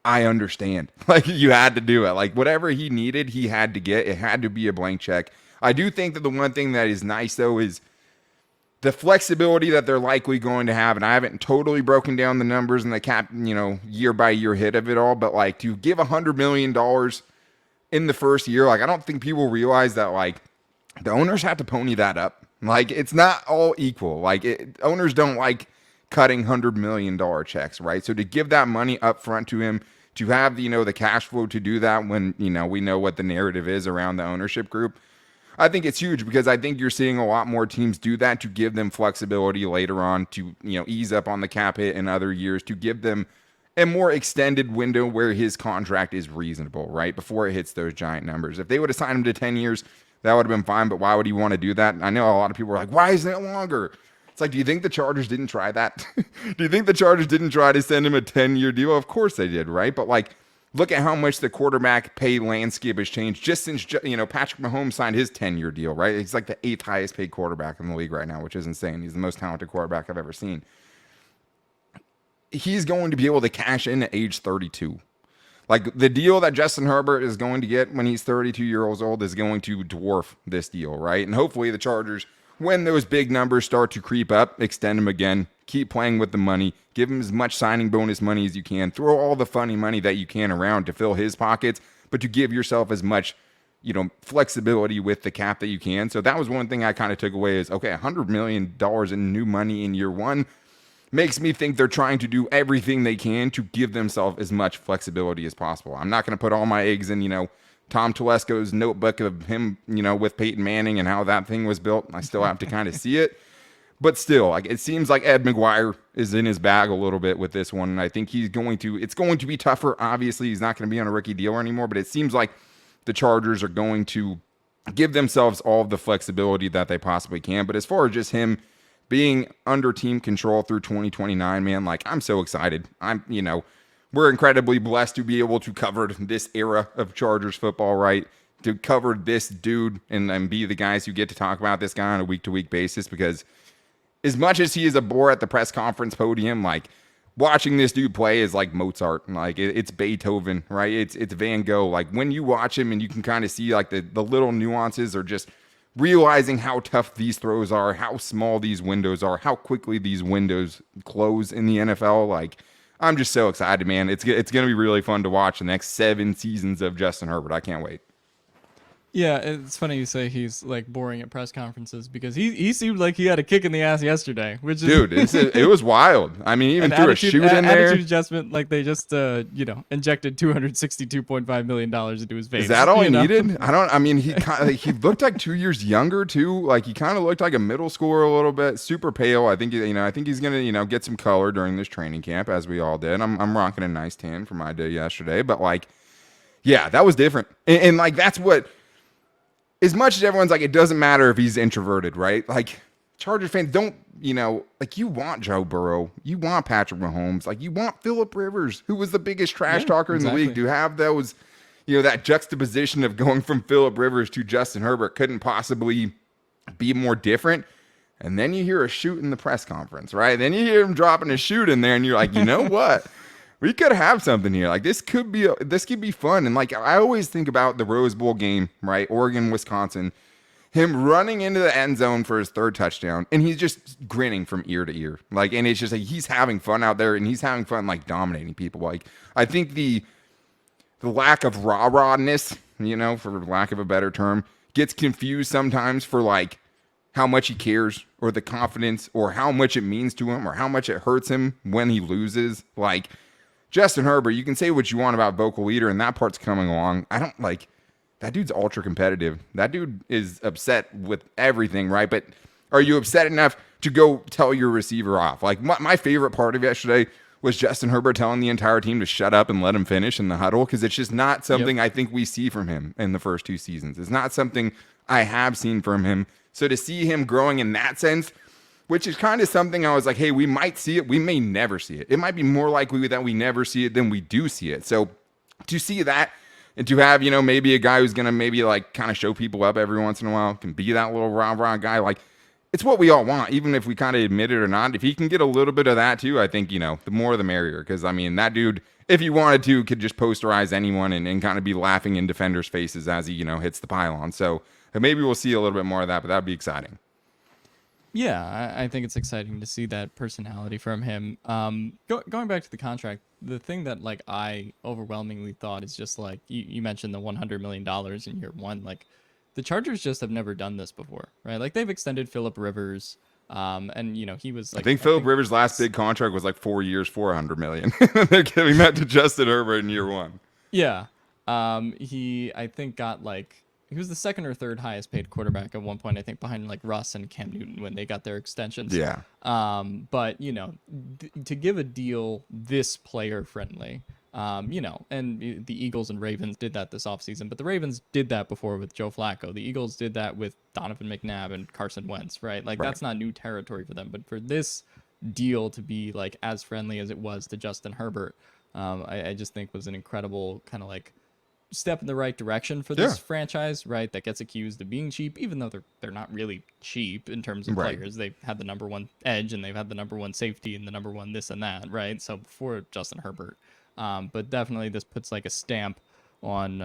[SPEAKER 2] I understand. Like you had to do it. Like whatever he needed, he had to get. It had to be a blank check. I do think that the one thing that is nice though is the flexibility that they're likely going to have, and I haven't totally broken down the numbers and the cap, year by year hit of it all, but like to give $100 million in the first year, like I don't think people realize that like the owners have to pony that up. Like it's not all equal. Like owners don't like cutting $100 million checks, right? So to give that money up front to him, to have the cash flow to do that when we know what the narrative is around the ownership group, I think it's huge because I think you're seeing a lot more teams do that to give them flexibility later on to ease up on the cap hit in other years, to give them a more extended window where his contract is reasonable, right? Before it hits those giant numbers. If they would have signed him to 10 years, that would have been fine, but why would he want to do that? I know a lot of people are like, why isn't it longer? It's like, do you think the Chargers didn't try that? Do you think the Chargers didn't try to send him a 10-year deal? Of course they did, right? But like, look at how much the quarterback pay landscape has changed just since Patrick Mahomes signed his 10-year deal, right? He's like the 8th highest paid quarterback in the league right now, which is insane. He's the most talented quarterback I've ever seen. He's going to be able to cash in at age 32. Like the deal that Justin Herbert is going to get when he's 32 years old is going to dwarf this deal, right? And hopefully the Chargers, when those big numbers start to creep up, extend him again, keep playing with the money, give him as much signing bonus money as you can, throw all the funny money that you can around to fill his pockets, but to give yourself as much, flexibility with the cap that you can. So that was one thing I kind of took away is, okay, $100 million in new money in year one makes me think they're trying to do everything they can to give themselves as much flexibility as possible. I'm not going to put all my eggs in, Tom Telesco's notebook of him, with Peyton Manning and how that thing was built. I still have to kind of see it. But still, like it seems like Ed McGuire is in his bag a little bit with this one. And I think it's going to be tougher. Obviously, he's not going to be on a rookie deal anymore, but it seems like the Chargers are going to give themselves all of the flexibility that they possibly can. But as far as just him being under team control through 2029, man, like I'm so excited. We're incredibly blessed to be able to cover this era of Chargers football, right? To cover this dude and be the guys who get to talk about this guy on a week-to-week basis, because as much as he is a bore at the press conference podium, like watching this dude play is like Mozart, like it's Beethoven, right? It's Van Gogh. Like when you watch him and you can kind of see like the little nuances, or just realizing how tough these throws are, how small these windows are, how quickly these windows close in the NFL. Like I'm just so excited, man. It's going to be really fun to watch the next 7 seasons of Justin Herbert. I can't wait.
[SPEAKER 1] Yeah, it's funny you say he's like boring at press conferences because he seemed like he had a kick in the ass yesterday, which is
[SPEAKER 2] Dude, it was wild. I mean, even threw a shoot in there.
[SPEAKER 1] Attitude adjustment, like they just injected $262.5 million into his face.
[SPEAKER 2] Is that all he needed? I mean, he looked like 2 years younger too. Like he kind of looked like a middle schooler a little bit, super pale. I think he's gonna get some color during this training camp, as we all did. I'm rocking a nice tan for my day yesterday, but like, yeah, that was different, and like that's what. As much as everyone's like, it doesn't matter if he's introverted, right? Like, Chargers fans don't, like, you want Joe Burrow. You want Patrick Mahomes. Like, you want Phillip Rivers, who was the biggest trash talker in the league. To have those, that juxtaposition of going from Phillip Rivers to Justin Herbert couldn't possibly be more different. And then you hear a shoot in the press conference, right? Then you hear him dropping a shoot in there, and you're like, you know what? We could have something here. Like this could be fun. And like I always think about the Rose Bowl game, right? Oregon, Wisconsin, him running into the end zone for his 3rd touchdown, and he's just grinning from ear to ear. Like, and it's just like he's having fun out there, and he's having fun like dominating people. Like I think the lack of rah-rahness, for lack of a better term, gets confused sometimes for like how much he cares or the confidence or how much it means to him or how much it hurts him when he loses. Like Justin Herbert, you can say what you want about vocal leader, and that part's coming along. I don't like that dude's ultra competitive. That dude is upset with everything, right? But are you upset enough to go tell your receiver off? Like my favorite part of yesterday was Justin Herbert telling the entire team to shut up and let him finish in the huddle, because it's just not something I think we see from him in the first 2 seasons. It's not something I have seen from him. So to see him growing in that sense, which is kind of something I was like, hey, we might see it. We may never see it. It might be more likely that we never see it than we do see it. So to see that and to have, maybe a guy who's going to maybe like kind of show people up every once in a while, can be that little rah-rah guy. Like it's what we all want, even if we kind of admit it or not. If he can get a little bit of that too, I think, the more the merrier. Because I mean, that dude, if he wanted to, could just posterize anyone and kind of be laughing in defenders' faces as he, hits the pylon. So maybe we'll see a little bit more of that, but that'd be exciting.
[SPEAKER 1] Yeah, I think it's exciting to see that personality from him. Going back to the contract, the thing that like I overwhelmingly thought is just like you mentioned the $100 million in year 1. Like the Chargers just have never done this before, right? Like they've extended Phillip Rivers, and he was like.
[SPEAKER 2] I think Phillip Rivers' last big contract was like 4 years, $400 million. They're giving that to Justin Herbert in year 1.
[SPEAKER 1] Yeah, he I think got like. He was the 2nd or 3rd highest paid quarterback at one point, I think, behind like Russ and Cam Newton when they got their extensions.
[SPEAKER 2] Yeah.
[SPEAKER 1] But to give a deal this player friendly, and the Eagles and Ravens did that this offseason, but the Ravens did that before with Joe Flacco. The Eagles did that with Donovan McNabb and Carson Wentz, right? Like that's not new territory for them. But for this deal to be like as friendly as it was to Justin Herbert, I just think was an incredible kind of like step in the right direction for this franchise, right? That gets accused of being cheap, even though they're not really cheap in terms of players. They've had the number 1 edge, and they've had the number 1 safety, and the number 1 this and that, right? So before Justin Herbert, but definitely this puts like a stamp on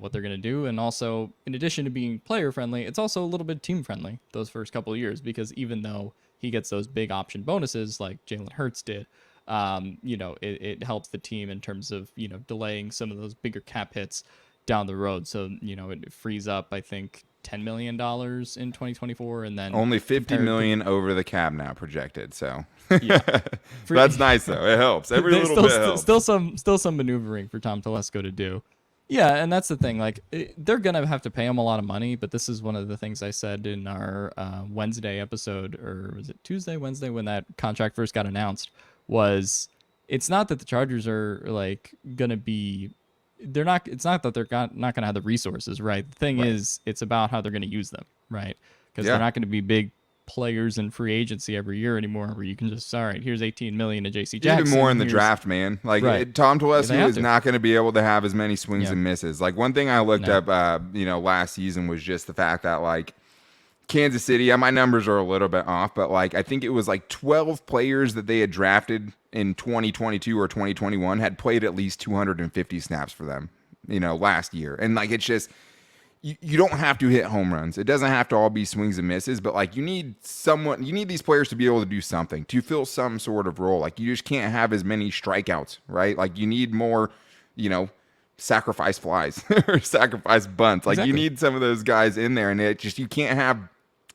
[SPEAKER 1] what they're gonna do, and also in addition to being player friendly, it's also a little bit team friendly those first couple of years, because even though he gets those big option bonuses like Jalen Hurts did. It helps the team in terms of, delaying some of those bigger cap hits down the road. So, it frees up, I think, $10 million in 2024. And then
[SPEAKER 2] only $50 million over the cap now projected. So that's nice, though. It helps. Every little bit helps.
[SPEAKER 1] Still some maneuvering for Tom Telesco to do. Yeah, and that's the thing. Like, they're going to have to pay him a lot of money, but this is one of the things I said in our Wednesday episode, or was it Tuesday, Wednesday, when that contract first got announced. Was it's not that the Chargers are like gonna be it's not that they're not gonna have the resources, right? The thing is, it's about how they're gonna use them, right? Because they're not gonna be big players in free agency every year anymore, where you can just, all right, here's $18 million to JC Jackson.
[SPEAKER 2] Even more in the draft, man. Like Tom Telesco is not going to be able to have as many swings and misses. Like one thing I looked up, last season was just the fact that like Kansas City, my numbers are a little bit off, but like I think it was like 12 players that they had drafted in 2022 or 2021 had played at least 250 snaps for them, last year. And like it's just you don't have to hit home runs. It doesn't have to all be swings and misses, but like you need these players to be able to do something, to fill some sort of role. Like you just can't have as many strikeouts, right? Like you need more, sacrifice flies or sacrifice bunts. Like you
[SPEAKER 1] Exactly.
[SPEAKER 2] need some of those guys in there, and you can't have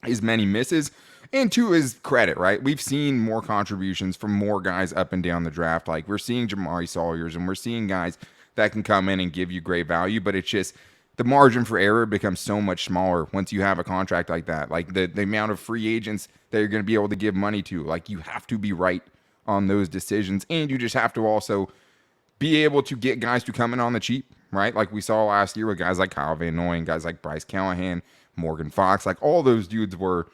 [SPEAKER 2] as many misses. And to his credit, right? We've seen more contributions from more guys up and down the draft. Like we're seeing Jamari Sawyers and we're seeing guys that can come in and give you great value, but it's just the margin for error becomes so much smaller once you have a contract like that. Like the amount of free agents that you're going to be able to give money to, like you have to be right on those decisions. And you just have to also be able to get guys to come in on the cheap, right? Like we saw last year with guys like Kyle Van Noy, guys like Bryce Callahan, Morgan Fox, like all those dudes were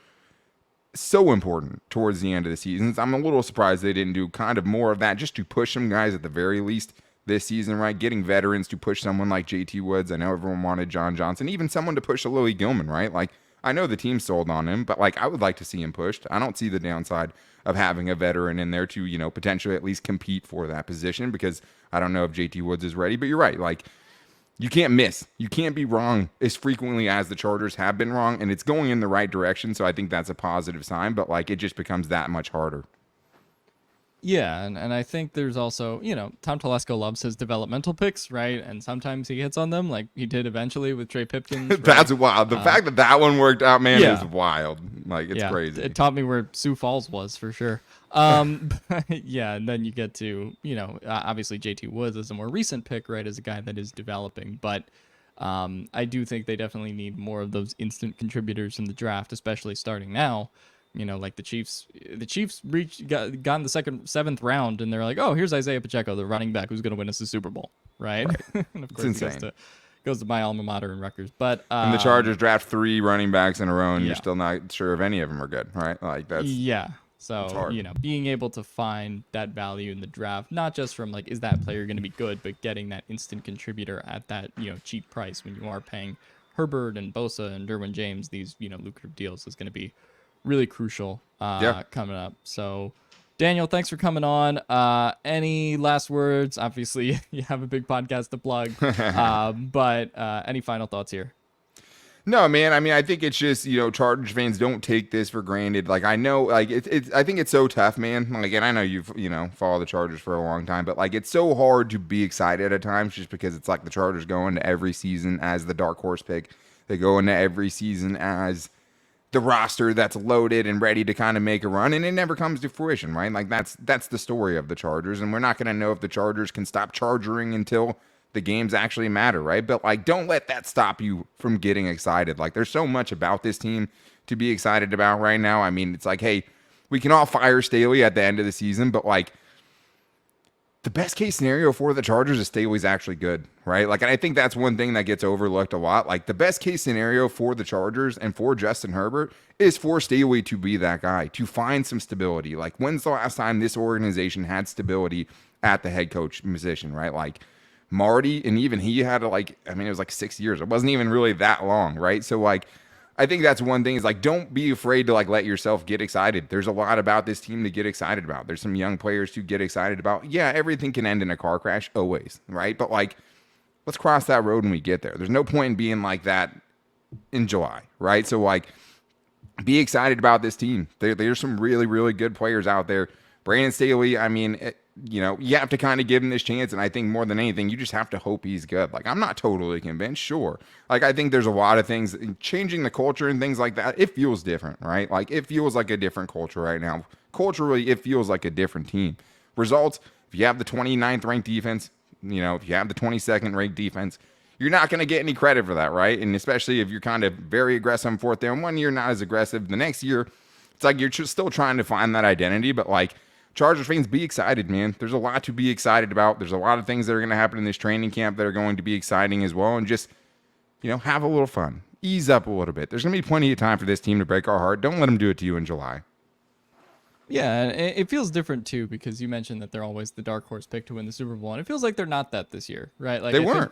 [SPEAKER 2] so important towards the end of the season. I'm a little surprised they didn't do kind of more of that just to push some guys at the very least this season, right? Getting veterans to push someone like JT Woods. I know everyone wanted John Johnson, even someone to push a Louis Gilman, right? Like I know the team sold on him, but like I would like to see him pushed. I don't see the downside of having a veteran in there to, potentially at least compete for that position, because I don't know if JT Woods is ready, but you're right. Like you can't miss. You can't be wrong as frequently as the Chargers have been wrong, and it's going in the right direction. So I think that's a positive sign, but like it just becomes that much harder.
[SPEAKER 1] Yeah, and I think there's also, Tom Telesco loves his developmental picks, right? And sometimes he hits on them, like he did eventually with Trey Pipkins. Right?
[SPEAKER 2] That's wild. The fact that one worked out, man,
[SPEAKER 1] yeah.
[SPEAKER 2] is wild. Like it's crazy.
[SPEAKER 1] It taught me where Sioux Falls was for sure. Yeah, and then you get to, obviously JT Woods is a more recent pick, right? As a guy that is developing, but I do think they definitely need more of those instant contributors in the draft, especially starting now. Like the Chiefs got in the seventh round, and they're like, oh, here's Isaiah Pacheco, the running back who's going to win us the Super Bowl, right? And of course, he goes to my alma mater in Rutgers. But
[SPEAKER 2] and the Chargers draft 3 running backs in a row, and you're still not sure if any of them are good, right? Like that's
[SPEAKER 1] So being able to find that value in the draft, not just from like, is that player going to be good, but getting that instant contributor at that cheap price when you are paying Herbert and Bosa and Derwin James these lucrative deals is going to be really crucial coming up. So Daniel, thanks for coming on. Any last words? Obviously you have a big podcast to plug, but any final thoughts here?
[SPEAKER 2] No, man. I mean, I think it's just, Chargers fans don't take this for granted. Like, I know, like, I think it's so tough, man. Like, and I know you've, followed the Chargers for a long time, but, like, it's so hard to be excited at times just because it's like the Chargers go into every season as the dark horse pick. They go into every season as the roster that's loaded and ready to kind of make a run, and it never comes to fruition, right? Like, that's the story of the Chargers, and we're not going to know if the Chargers can stop charging until the games actually matter, right? But like, don't let that stop you from getting excited. Like, there's so much about this team to be excited about right now. I mean, it's like, hey, we can all fire Staley at the end of the season, but like, the best case scenario for the Chargers is Staley's actually good, right? Like, and I think that's one thing that gets overlooked a lot. Like, the best case scenario for the Chargers and for Justin Herbert is for Staley to be that guy, to find some stability. Like, when's the last time this organization had stability at the head coach position, right? Like, Marty, and even he had it was like 6 years. It wasn't even really that long, right? So like, I think that's one thing is like, don't be afraid to like let yourself get excited. There's a lot about this team to get excited about. There's some young players to get excited about. Yeah, everything can end in a car crash, always, right? But like, let's cross that road when we get there. There's no point in being like that in July, right? So like, be excited about this team. There's some really, really good players out there. Brandon Staley, I mean, you have to kind of give him this chance, and I think more than anything, you just have to hope he's good. Like, I'm not totally convinced, sure. Like, I think there's a lot of things, changing the culture and things like that, it feels different, right? Like, it feels like a different culture right now. Culturally, it feels like a different team. Results, if you have the 29th ranked defense, if you have the 22nd ranked defense, you're not going to get any credit for that, right? And especially if you're kind of very aggressive on fourth down, one year not as aggressive, the next year, it's like you're just still trying to find that identity, but like, Chargers fans, be excited, man. There's a lot to be excited about. There's a lot of things that are going to happen in this training camp that are going to be exciting as well. And just, have a little fun. Ease up a little bit. There's going to be plenty of time for this team to break our heart. Don't let them do it to you in July.
[SPEAKER 1] Yeah, and it feels different too, because you mentioned that they're always the dark horse pick to win the Super Bowl, and it feels like they're not that this year, right? Like,
[SPEAKER 2] they weren't.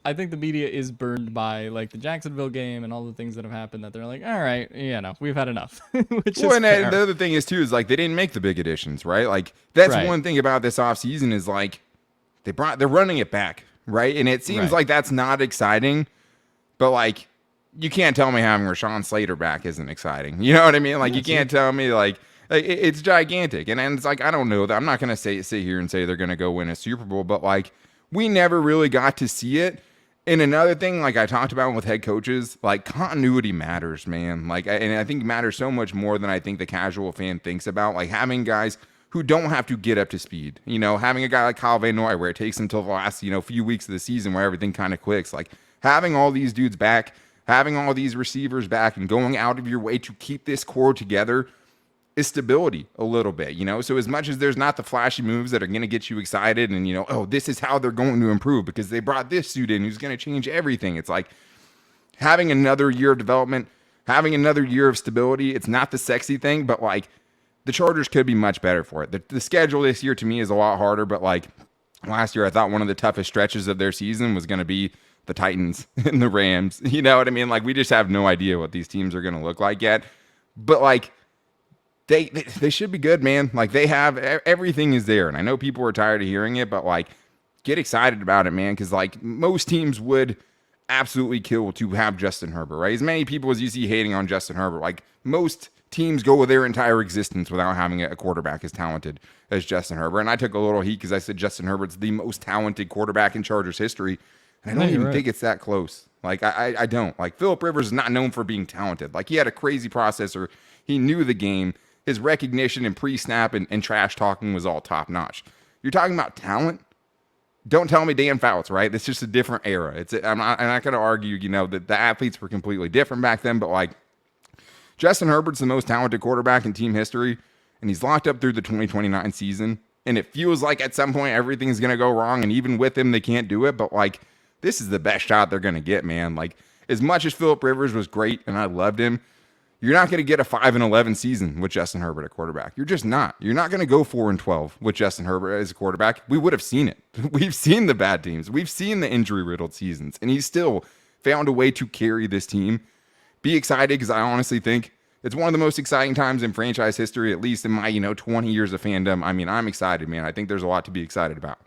[SPEAKER 1] I think the media is burned by like the Jacksonville game and all the things that have happened, that they're like, all right, we've had enough. Which is
[SPEAKER 2] and
[SPEAKER 1] fair.
[SPEAKER 2] the other thing is too is like they didn't make the big additions, right? Like that's
[SPEAKER 1] Right.
[SPEAKER 2] one thing about this offseason is like they're running it back, right? And it seems like that's not exciting, but like you can't tell me having Rashawn Slater back isn't exciting. You know what I mean? Like,
[SPEAKER 1] Yeah,
[SPEAKER 2] you can't tell me, like it's gigantic. And it's like, I don't know that I'm not going to sit here and say they're going to go win a Super Bowl, but like, we never really got to see it. And another thing, like I talked about with head coaches, like continuity matters, man. Like, and I think it matters so much more than I think the casual fan thinks about. Like having guys who don't have to get up to speed. You know, having a guy like Kyle Van Noy where it takes him till the last, few weeks of the season where everything kind of clicks. Like having all these dudes back, having all these receivers back, and going out of your way to keep this core together is stability a little bit, So as much as there's not the flashy moves that are going to get you excited and, oh, this is how they're going to improve because they brought this suit in who's going to change everything. It's like having another year of development, having another year of stability. It's not the sexy thing, but like the Chargers could be much better for it. The schedule this year to me is a lot harder, but like last year, I thought one of the toughest stretches of their season was going to be the Titans and the Rams. You know what I mean? Like we just have no idea what these teams are going to look like yet, but like, They should be good, man. Like they have everything is there, and I know people are tired of hearing it, but like get excited about it, man. Because like most teams would absolutely kill to have Justin Herbert, right? As many people as you see hating on Justin Herbert, like most teams go with their entire existence without having a quarterback as talented as Justin Herbert. And I took a little heat because I said Justin Herbert's the most talented quarterback in Chargers history, and I don't even think it's that close. Like I don't. Like Philip Rivers is not known for being talented. Like he had a crazy processor. He knew the game. His recognition and pre-snap and trash talking was all top notch. You're talking about talent. Don't tell me Dan Fouts, right? It's just a different era. I'm not going to argue, that the athletes were completely different back then, but like Justin Herbert's the most talented quarterback in team history, and he's locked up through the 2029 season. And it feels like at some point everything's going to go wrong, and even with him, they can't do it. But like, this is the best shot they're going to get, man. Like, as much as Philip Rivers was great and I loved him, you're not going to get a 5-11 season with Justin Herbert at quarterback. You're just not. You're not going to go 4-12 with Justin Herbert as a quarterback. We would have seen it. We've seen the bad teams. We've seen the injury-riddled seasons. And he's still found a way to carry this team. Be excited because I honestly think it's one of the most exciting times in franchise history, at least in my, 20 years of fandom. I mean, I'm excited, man. I think there's a lot to be excited about.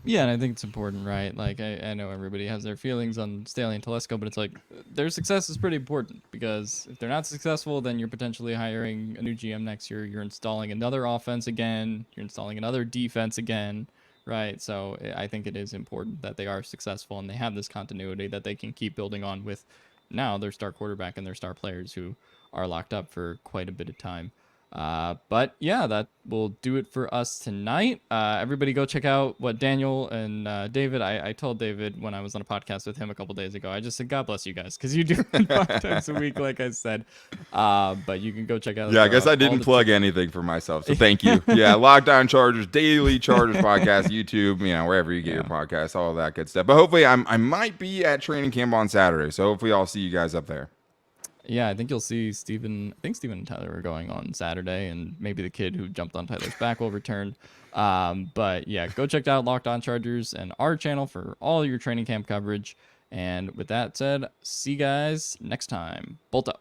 [SPEAKER 1] Yeah, and I think it's important, right? Like, I know everybody has their feelings on Staley and Telesco, but it's like their success is pretty important because if they're not successful, then you're potentially hiring a new GM next year. You're installing another offense again. You're installing another defense again, right? So I think it is important that they are successful and they have this continuity that they can keep building on with now their star quarterback and their star players who are locked up for quite a bit of time. But yeah, that will do it for us tonight. Everybody go check out what Daniel and David, I told David when I was on a podcast with him a couple days ago, I just said, God bless you guys, because you do it 5 times a week, like I said. But you can go check out.
[SPEAKER 2] Yeah, I guess I didn't plug anything for myself, so thank you. Yeah, Lockdown Chargers, Daily Chargers podcast, YouTube, wherever you get your podcasts, all that good stuff. But hopefully I might be at training camp on Saturday, so hopefully I'll see you guys up there.
[SPEAKER 1] Yeah, I think you'll see Steven. I think Steven and Tyler are going on Saturday, and maybe the kid who jumped on Tyler's back will return. But yeah, go check out Locked On Chargers and our channel for all your training camp coverage. And with that said, see you guys next time. Bolt up.